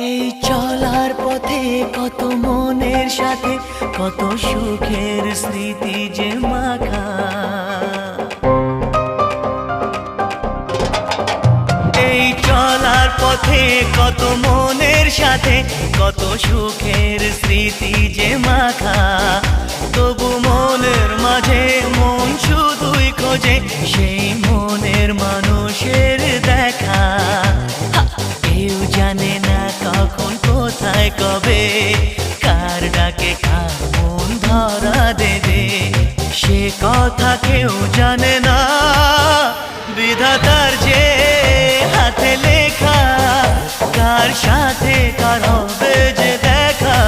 এই চলার পথে কত মনের সাথে কত সুখের স্মৃতি যে মাখা। এই চলার পথে কত মনের সাথে কত সুখের স্মৃতি যে মাখা। তবু মনের মাঝে মন শুধুই খোঁজে সেই মনের মানুষের দেখা। কেউ জানে না কখন কোথায় কবে কার ডাকে কার মন ধরা দেবে, সে কথা কেউ জানে না। বিধাতার যে হাতে লেখা কার সাথে কার হবে যে দেখা।